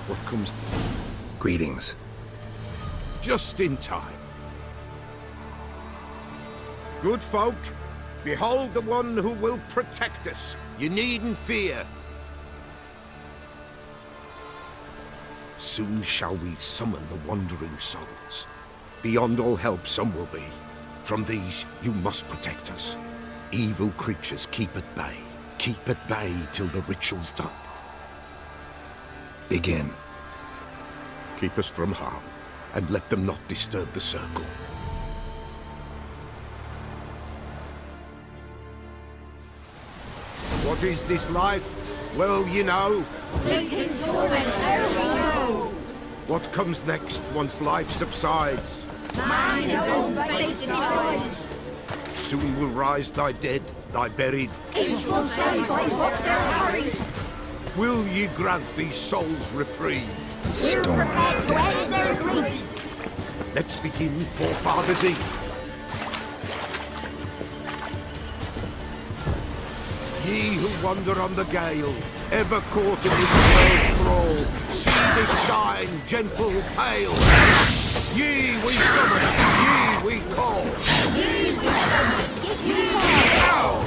what comes... Greetings. Just in time. Good folk, behold the one who will protect us. You needn't fear. Soon shall we summon the wandering souls. Beyond all help some will be. From these you must protect us. Evil creatures keep at bay. Keep at bay till the ritual's done. Begin. Keep us from harm, and let them not disturb the circle. What is this life? Well, you know. Fleeting torment, there we go. What comes next once life subsides? Man is own fate decides. Soon will rise thy dead, thy buried. Each will say by what they're hurried. Will ye grant these souls reprieve? We're Storm, prepared to damn end it. their grief. Let's begin Forefathers Eve. Ye who wander on the gale, ever caught in this world's thrall, see the shine, gentle, pale. Ye we summon, ye we call. Ye we summon, ye call.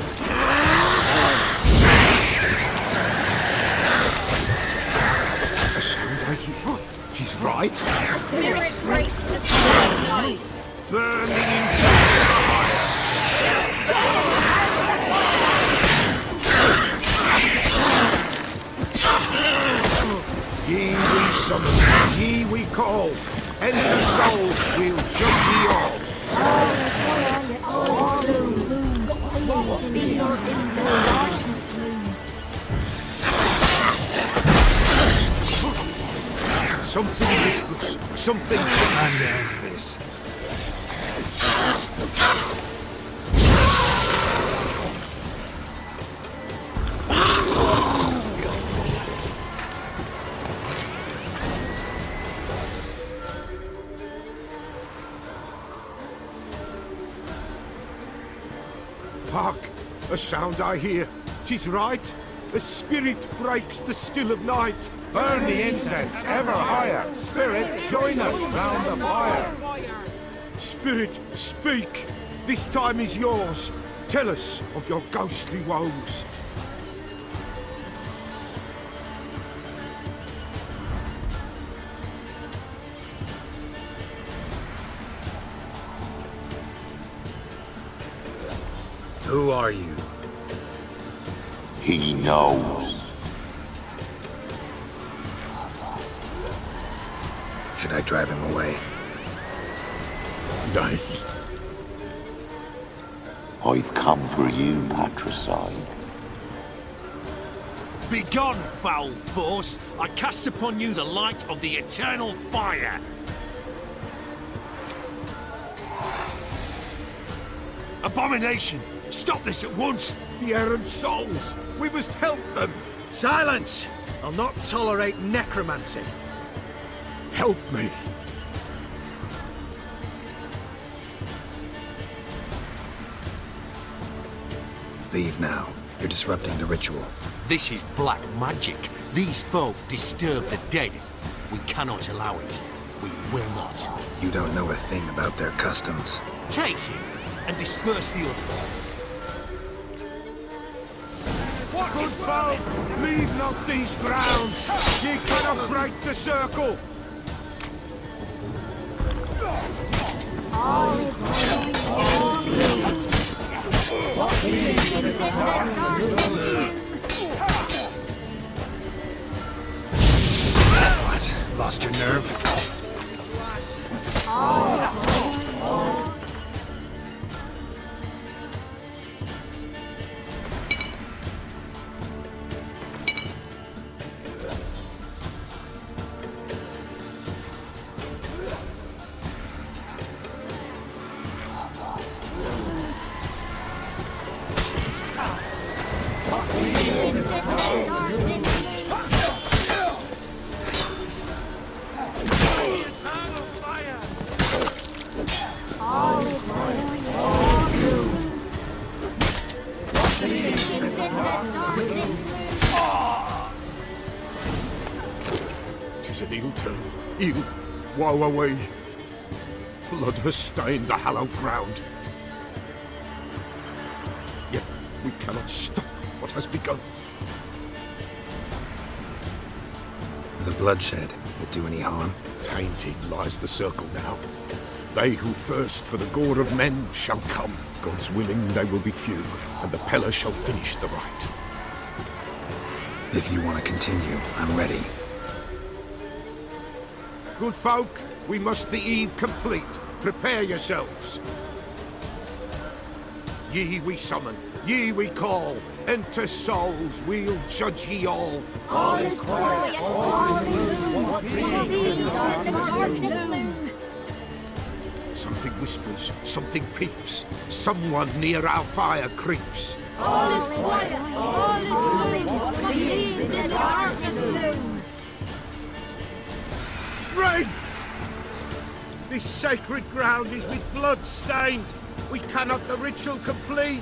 A sound I hear. 'Tis right. Spirit grace the spirit light. Burn the incense in the fire. Ye we summon, ye we call. Enter souls, we'll judge ye all. All is well, yet all is gloom. What beings in the darkness loom. Something whispers, something Time to end this. Hark! A sound I hear. 'Tis right. A spirit breaks the still of night. Burn the incense ever higher. Spirit, join us round the fire. Spirit, speak. This time is yours. Tell us of your ghostly woes. Who are you? He knows. Should I drive him away? Nay. I've come for you, patricide. Begone, foul force! I cast upon you the light of the eternal fire! Abomination! Stop this at once! The errant souls. We must help them. Silence! I'll not tolerate necromancy. Help me. Leave now. You're disrupting the ritual. This is black magic. These folk disturb the dead. We cannot allow it. We will not. You don't know a thing about their customs. Take him and disperse the others. Good folk, leave not these grounds. Ye cannot break the circle. All is well, all gloom. What beings in the darkness What? Lost your nerve? all is well, all is an ill turn. Ill. Woe away. Blood has stained the hallowed ground. Yet we cannot stop what has begun. The bloodshed would do any harm? Tainted lies the circle now. They who thirst for the gore of men shall come. God's willing they will be few, and the Peller shall finish the rite. If you want to continue, I'm ready. Good folk, we must the eve complete. Prepare yourselves. Ye we summon, ye we call. Enter souls, we'll judge ye all. All is quiet, all is gloom. Reveals in the darkness loom. Something whispers, something peeps. Someone near our fire creeps. All is quiet, all is gloom. Reveals in the darkness loom. Wraiths! This sacred ground is with blood stained. We cannot the ritual complete.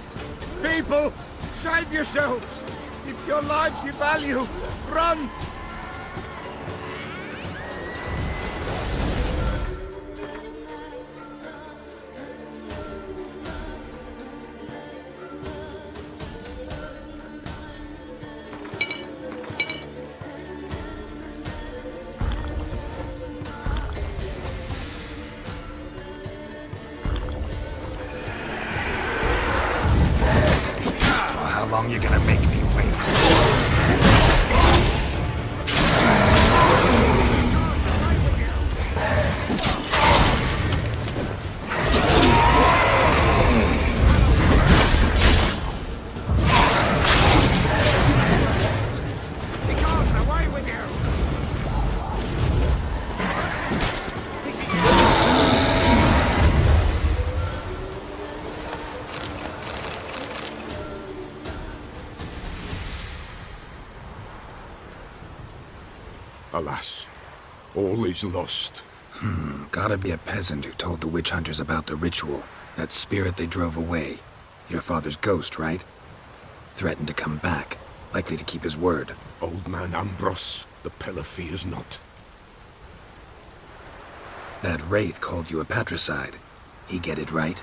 People, save yourselves. If your lives you value, run! How long you gonna make me wait? Alas, all is lost. Gotta be a peasant who told the witch hunters about the ritual. That spirit they drove away. Your father's ghost, right? Threatened to come back. Likely to keep his word. Old man Ambros, the Peller fears not. That wraith called you a patricide. He get it right?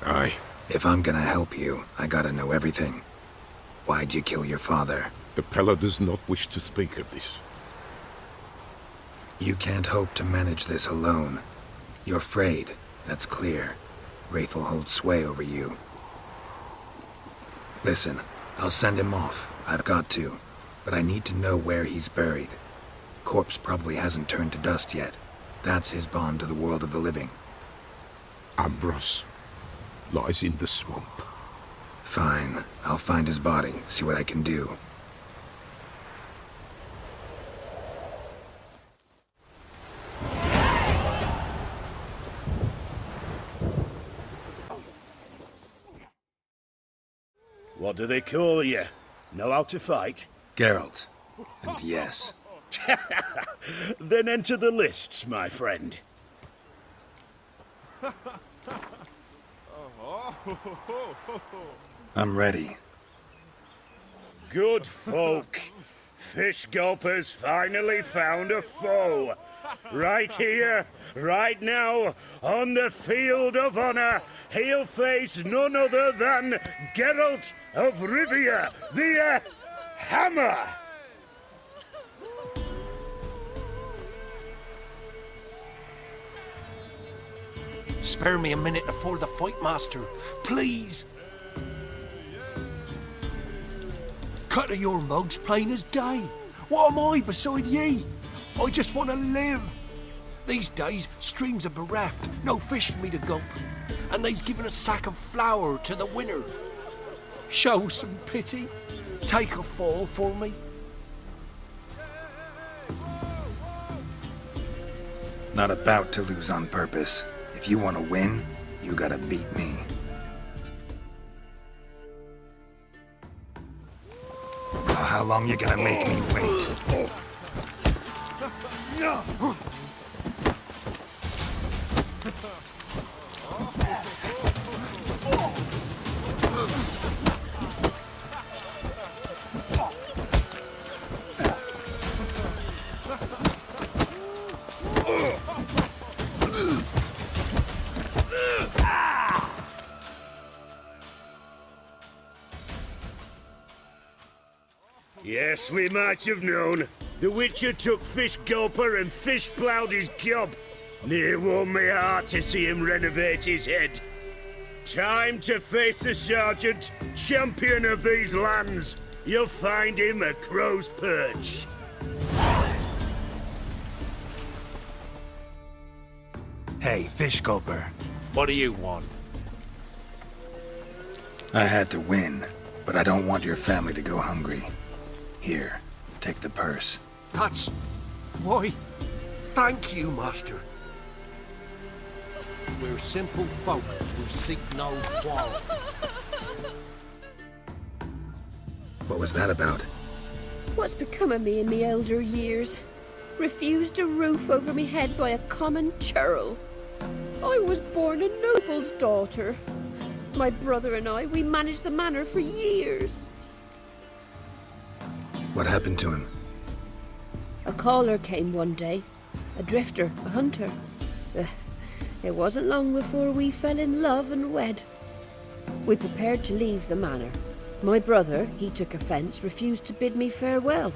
Aye. If I'm gonna help you, I gotta know everything. Why'd you kill your father? The Peller does not wish to speak of this. You can't hope to manage this alone. You're afraid, that's clear. Wraith will hold sway over you. Listen, I'll send him off. I've got to. But I need to know where he's buried. Corpse probably hasn't turned to dust yet. That's his bond to the world of the living. Ambros lies in the swamp. Fine. I'll find his body, see what I can do. What do they call you? Know how to fight? Geralt. And yes. Then enter the lists, my friend. I'm ready. Good folk. Fish Gulper's finally found a foe. Right here, right now, on the field of honor, he'll face none other than Geralt of Rivia, the Hammer! Spare me a minute before the fight, master. Please. Cut of your mug's plain as day. What am I beside ye? I just want to live. These days, streams are bereft, no fish for me to gulp. And they's given a sack of flour to the winner. Show some pity. Take a fall for me. Not about to lose on purpose. If you want to win, you gotta beat me. How long you gonna make me wait? Yes, we might have known. The Witcher took Fish Gulper and fish ploughed his gob. Near warmed me heart to see him renovate his head. Time to face the Sergeant, champion of these lands. You'll find him at Crow's Perch. Hey, Fish Gulper. What do you want? I had to win, but I don't want your family to go hungry. Here, take the purse. That's... Why, thank you, Master. We're simple folk who seek no quarrel. What was that about? What's become of me in me elder years? Refused a roof over me head by a common churl. I was born a noble's daughter. My brother and I, we managed the manor for years. What happened to him? A caller came one day. A drifter, a hunter. It wasn't long before we fell in love and wed. We prepared to leave the manor. My brother, he took offence, refused to bid me farewell.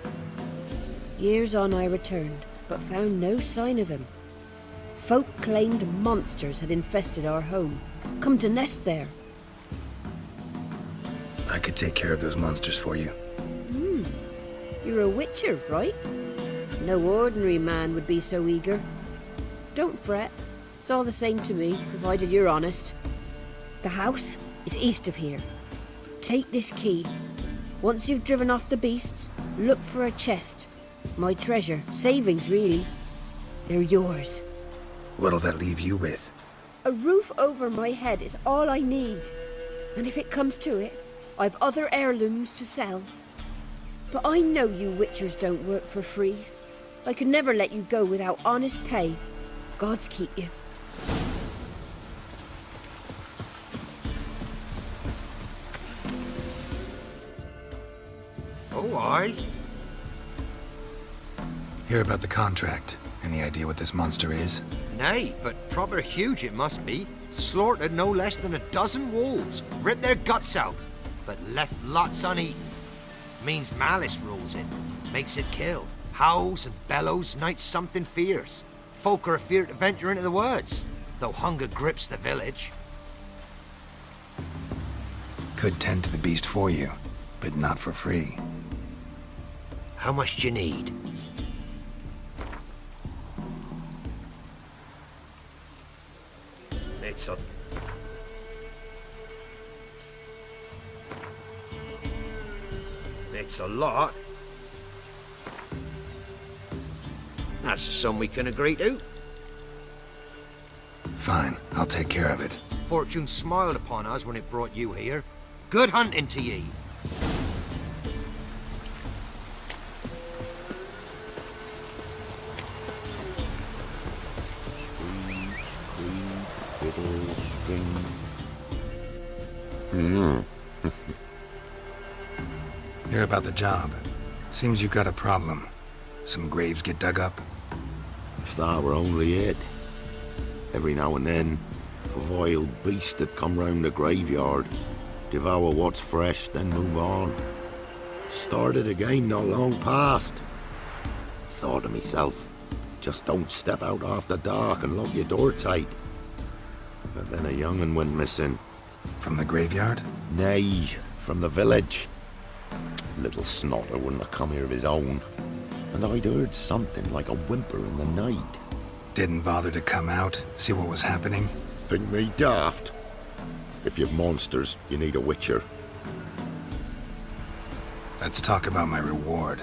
Years on I returned, but found no sign of him. Folk claimed monsters had infested our home, come to nest there. I could take care of those monsters for you. You're a witcher, right? No ordinary man would be so eager. Don't fret. It's all the same to me, provided you're honest. The house is east of here. Take this key. Once you've driven off the beasts, look for a chest. My treasure, savings really. They're yours. What'll that leave you with? A roof over my head is all I need. And if it comes to it, I've other heirlooms to sell. But I know you witchers don't work for free. I could never let you go without honest pay. Gods keep you. Oh, aye. Hear about the contract. Any idea what this monster is? Nay, but proper huge it must be. Slaughtered no less than a dozen wolves. Ripped their guts out, but left lots uneaten. Means malice rules it. Makes it kill. Howls and bellows, nights something fierce. Folk are afeard to venture into the woods, though hunger grips the village. Could tend to the beast for you, but not for free. How much do you need? It's a lot. That's a sum we can agree to. Fine, I'll take care of it. Fortune smiled upon us when it brought you here. Good hunting to ye. Hear about the job. Seems you got a problem. Some graves get dug up. If that were only it. Every now and then, a vile beast that come round the graveyard, devour what's fresh, then move on. Started again not long past. Thought to myself, just don't step out after dark and lock your door tight. But then a young'un went missing. From the graveyard? Nay, from the village. Little snotter wouldn't have come here of his own. And I'd heard something like a whimper in the night. Didn't bother to come out, see what was happening? Think me daft? If you've monsters, you need a witcher. Let's talk about my reward.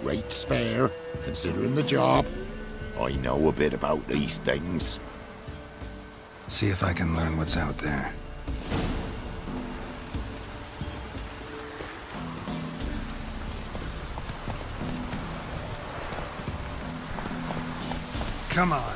Rate's fair, considering the job. I know a bit about these things. See if I can learn what's out there. Come on.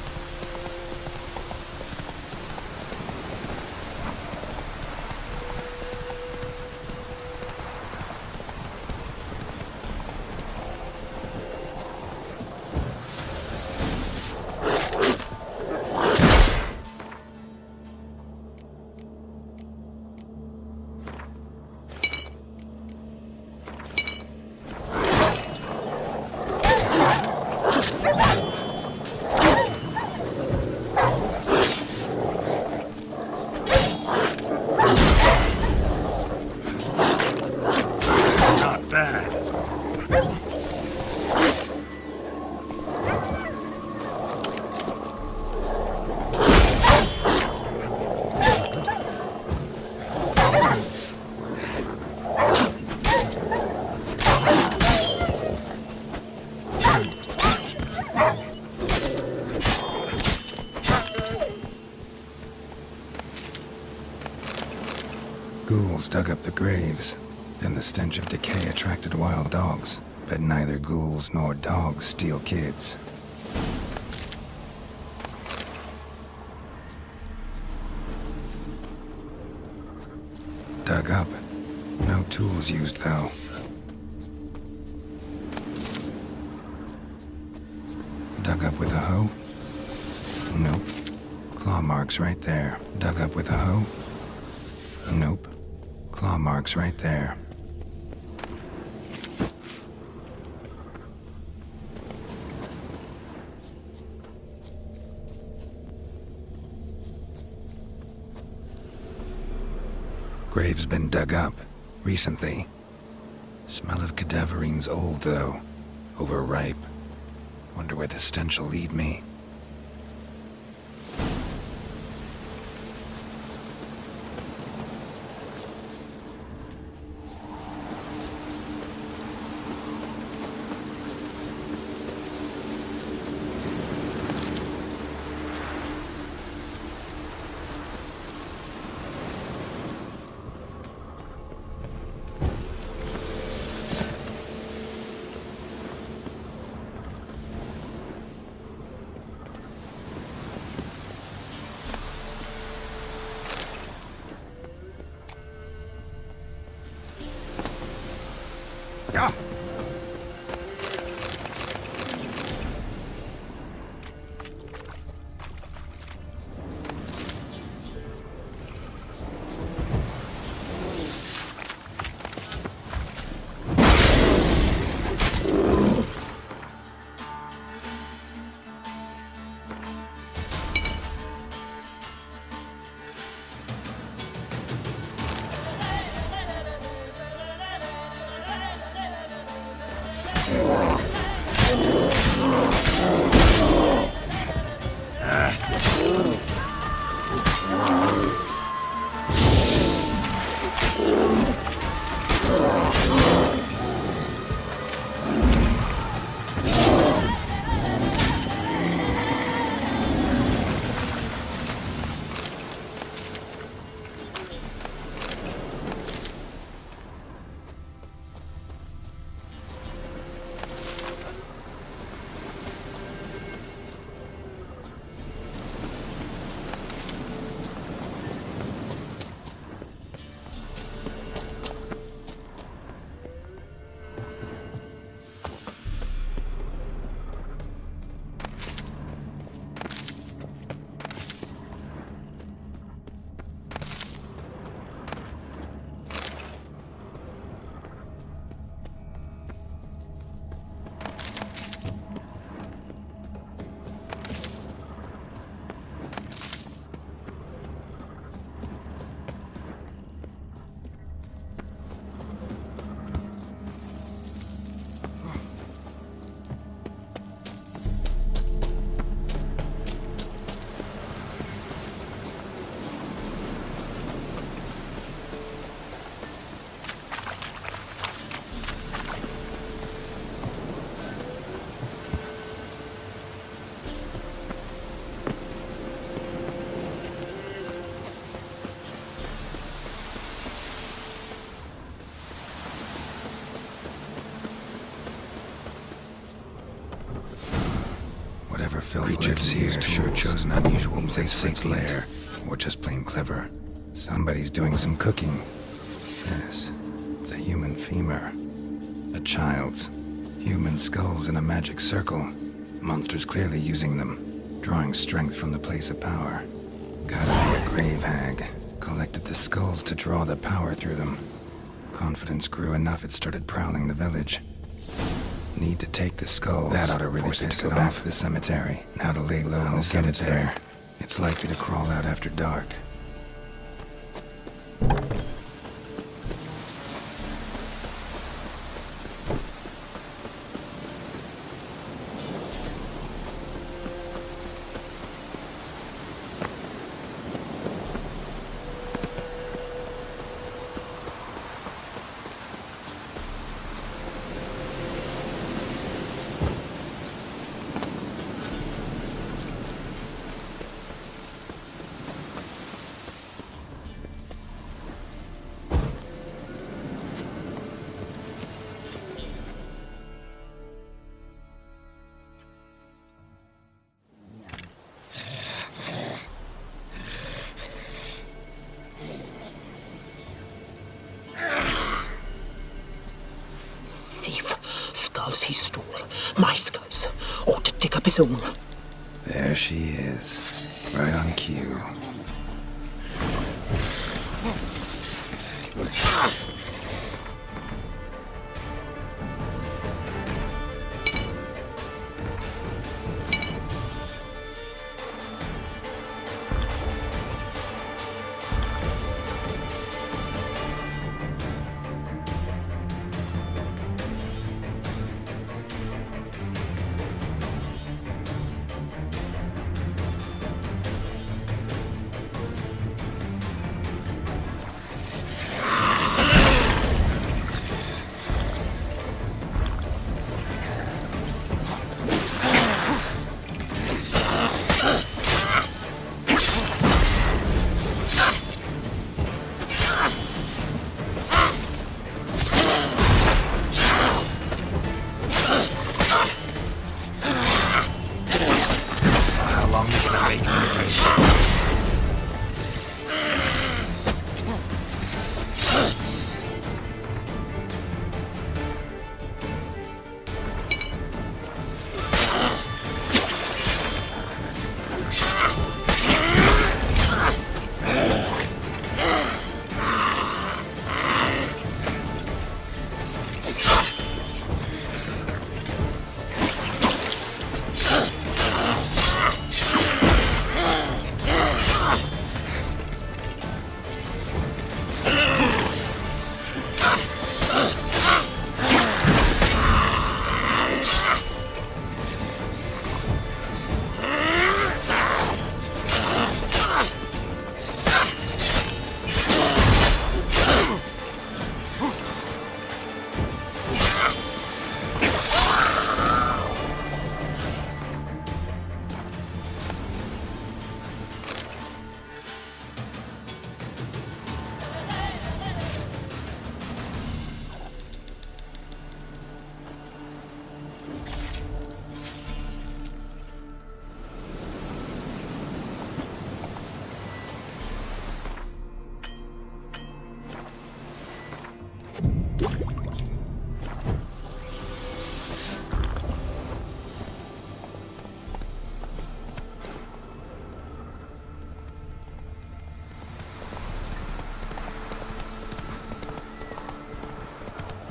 Ghouls dug up the graves. Then the stench of decay attracted wild dogs. But neither ghouls nor dogs steal kids. Dug up. No tools used, though. Dug up with a hoe? Nope. Claw marks right there. Dug up with a hoe? Nope. Claw marks right there. Grave's been dug up. Recently. Smell of cadaverine's old, though. Overripe. Wonder where the stench will lead me. Ah! Whatever filth lives here sure chose an unusual place for its lair, or just plain clever. Somebody's doing some cooking. Yes, it's a human femur. A child's. Human skulls in a magic circle. Monsters clearly using them, drawing strength from the place of power. Gotta be a grave hag. Collected the skulls to draw the power through them. Confidence grew enough it started prowling the village. Need to take the skulls. That ought to really piss it back to the cemetery. Now to lay low in the cemetery. It's likely to crawl out after dark. skulls he stole, my skulls, ought to dig up his own. There she is, right on cue.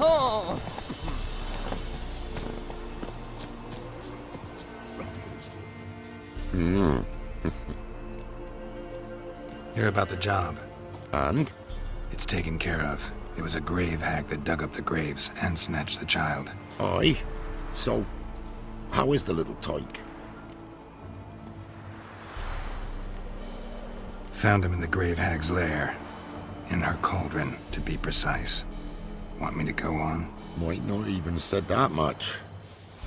Oh! Hear about the job. And? It's taken care of. It was a grave hag that dug up the graves and snatched the child. Aye. So, how is the little tyke? Found him in the grave hag's lair. In her cauldron, to be precise. Want me to go on? Might not even said that much.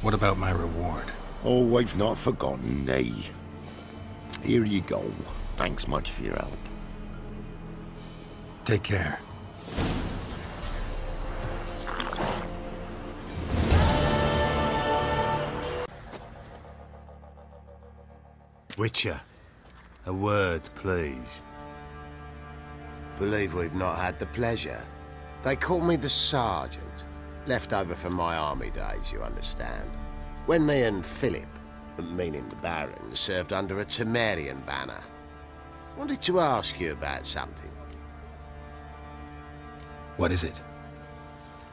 What about my reward? Oh, I've not forgotten, nay. Here you go. Thanks much for your help. Take care. Witcher, a word, please. Believe we've not had the pleasure. They call me the Sergeant. Left over from my army days, you understand. When me and Philip, meaning the Baron, served under a Temerian banner. Wanted to ask you about something. What is it?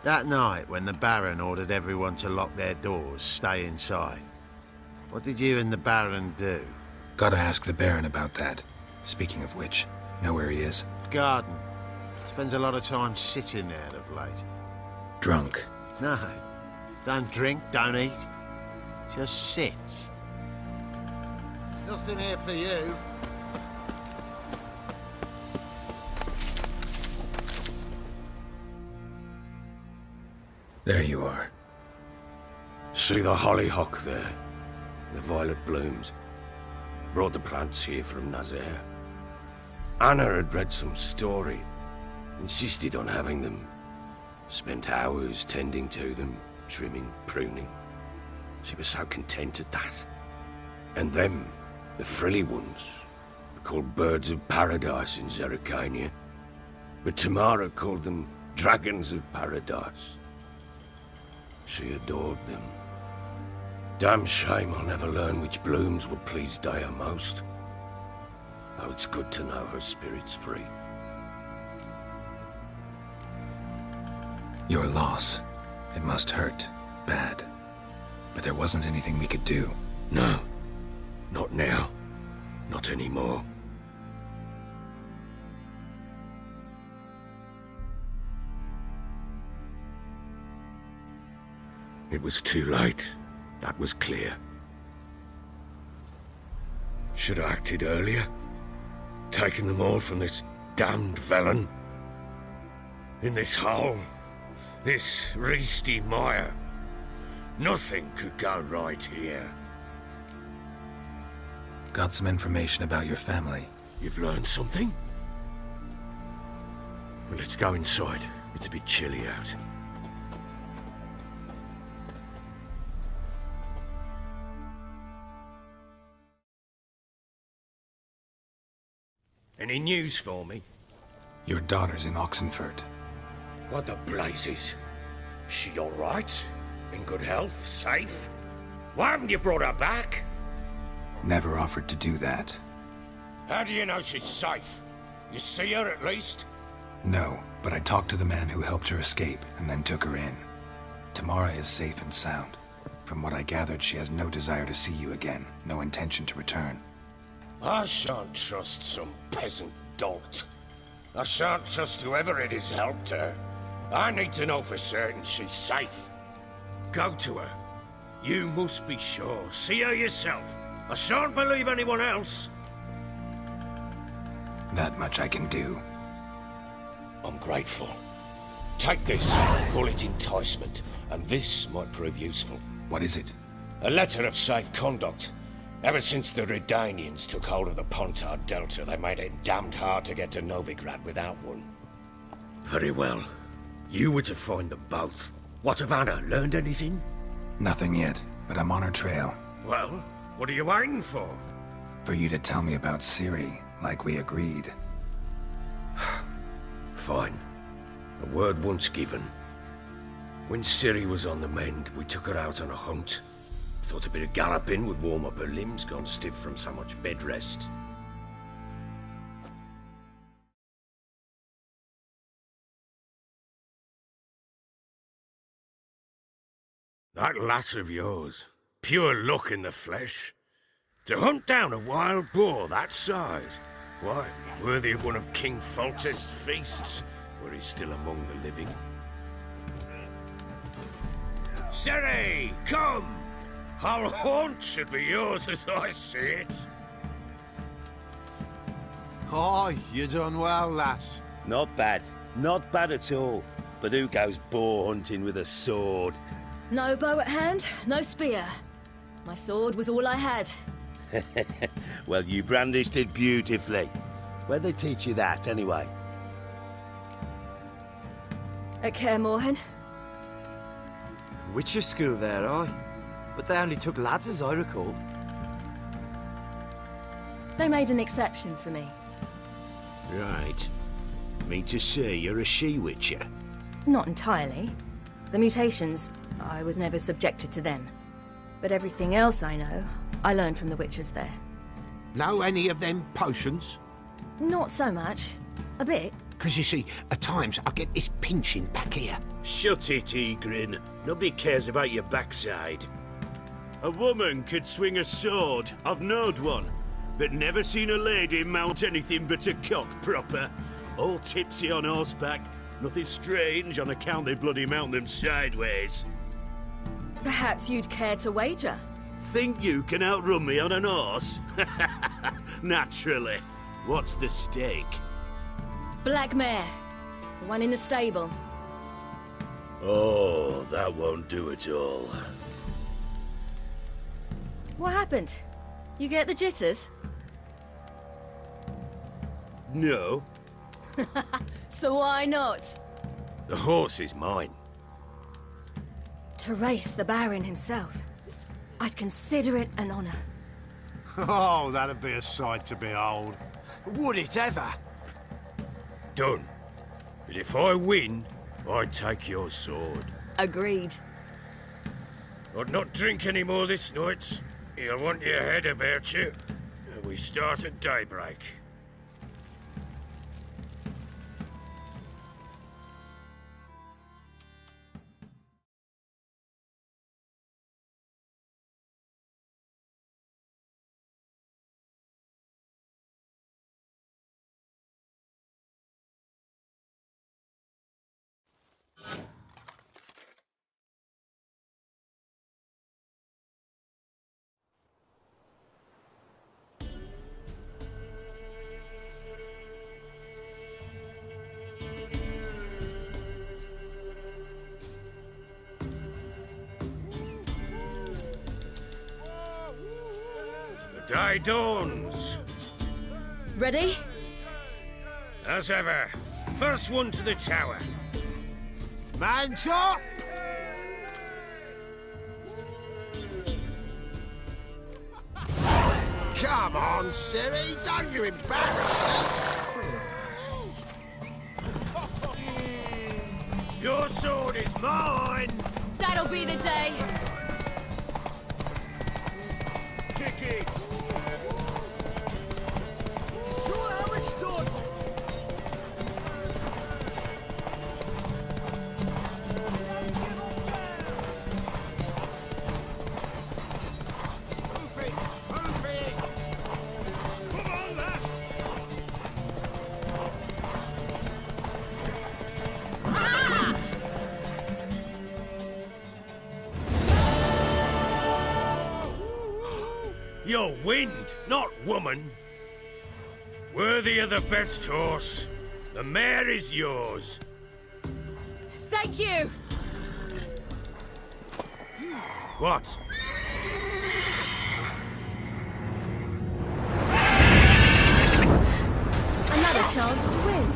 That night when the Baron ordered everyone to lock their doors, stay inside. What did you and the Baron do? Gotta ask the Baron about that. Speaking of which, know where he is? Garden. Spends a lot of time sitting there of late. Drunk. No. Don't drink, don't eat. Just sits. Nothing here for you. There you are. See the hollyhock there? The violet blooms. Brought the plants here from Nazaire. Anna had read some story. Insisted on having them. Spent hours tending to them, trimming, pruning. She was so content at that. And them, the frilly ones, are called birds of paradise in Zerrikania. But Tamara called them dragons of paradise. She adored them. Damn shame I'll never learn which blooms would please Dea most. Though it's good to know her spirit's free. Your loss. It must hurt. Bad. But there wasn't anything we could do. No. Not now. Not anymore. It was too late. That was clear. Should have acted earlier. Taken them all from this damned felon. In this hole. This reesty mire. Nothing could go right here. Got some information about your family. You've learned something? Well, let's go inside. It's a bit chilly out. Any news for me? Your daughter's in Oxenford. What the blazes? She all right? In good health? Safe? Why haven't you brought her back? Never offered to do that. How do you know she's safe? You see her at least? No, but I talked to the man who helped her escape and then took her in. Tamara is safe and sound. From what I gathered, she has no desire to see you again, no intention to return. I shan't trust some peasant dolt. I shan't trust whoever it is helped her. I need to know for certain she's safe. Go to her. You must be sure. See her yourself. I shan't believe anyone else. That much I can do. I'm grateful. Take this. Call it enticement. And this might prove useful. What is it? A letter of safe conduct. Ever since the Redanians took hold of the Pontard Delta, they made it damned hard to get to Novigrad without one. Very well. You were to find them both. What of Anna? Learned anything? Nothing yet, but I'm on her trail. Well, what are you waiting for? For you to tell me about Ciri, like we agreed. Fine. A word once given. When Ciri was on the mend, we took her out on a hunt. Thought a bit of galloping would warm up her limbs, gone stiff from so much bed rest. That lass of yours, pure luck in the flesh. To hunt down a wild boar that size, why, worthy of one of King Foltest's feasts, were he still among the living. Ciri, come! Our haunt should be yours as I see it. Oh, you done well, lass. Not bad. Not bad at all. But who goes boar hunting with a sword? No bow at hand, no spear. My sword was all I had. Well, you brandished it beautifully. Where'd they teach you that, anyway? At Kaer Morhen. Witcher school there, aye. But they only took lads, as I recall. They made an exception for me. Right. Mean to say you're a she-witcher? Not entirely. The mutations, I was never subjected to them. But everything else I know, I learned from the witches there. Know any of them potions? Not so much. A bit. Because you see, at times I get this pinching back here. Shut it, Egrin. Nobody cares about your backside. A woman could swing a sword. I've knowed one. But never seen a lady mount anything but a cock proper. All tipsy on horseback. Nothing strange on account they bloody mount them sideways. Perhaps you'd care to wager? Think you can outrun me on an horse? Naturally. What's the stake? Black mare. The one in the stable. Oh, that won't do at all. What happened? You get the jitters? No. So why not? The horse is mine. To race the Baron himself. I'd consider it an honor. Oh, that'd be a sight to behold. Would it ever? Done. But if I win, I take your sword. Agreed. But not drink any more this night. You'll want your head about you. We start at daybreak. The day dawns. Ready? As ever, first one to the tower. Man chop! Come on, Ciri, don't you embarrass us! Your sword is mine! That'll be the day. Kick it! Show how it's done! Move it! Move it! Come on, lass! You're wind, not woman. Worthy of the best horse. The mare is yours. Thank you. What? Another chance to win.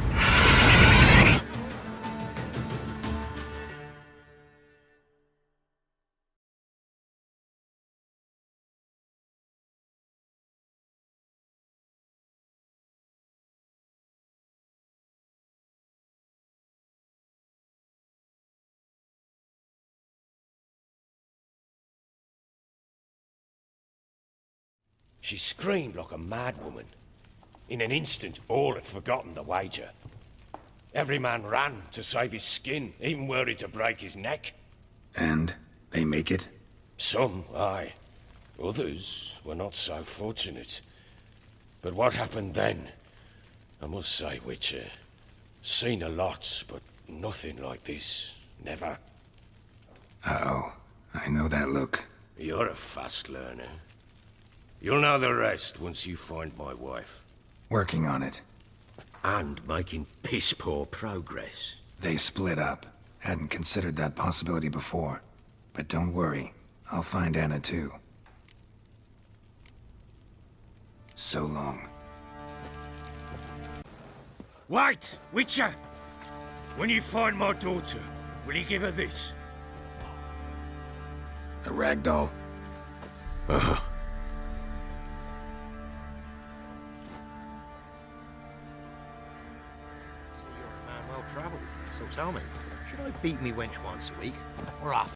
She screamed like a madwoman. In an instant, all had forgotten the wager. Every man ran to save his skin, even worried to break his neck. And they make it? Some, aye. Others were not so fortunate. But what happened then? I must say, Witcher, seen a lot, but nothing like this. Never. Uh-oh. I know that look. You're a fast learner. You'll know the rest once you find my wife. Working on it. And making piss-poor progress. They split up. Hadn't considered that possibility before. But don't worry. I'll find Anna too. So long. Wait, Witcher! When you find my daughter, will you give her this? A ragdoll? Uh-huh. So you're a man well travelled. So tell me, should I beat me wench once a week, or off?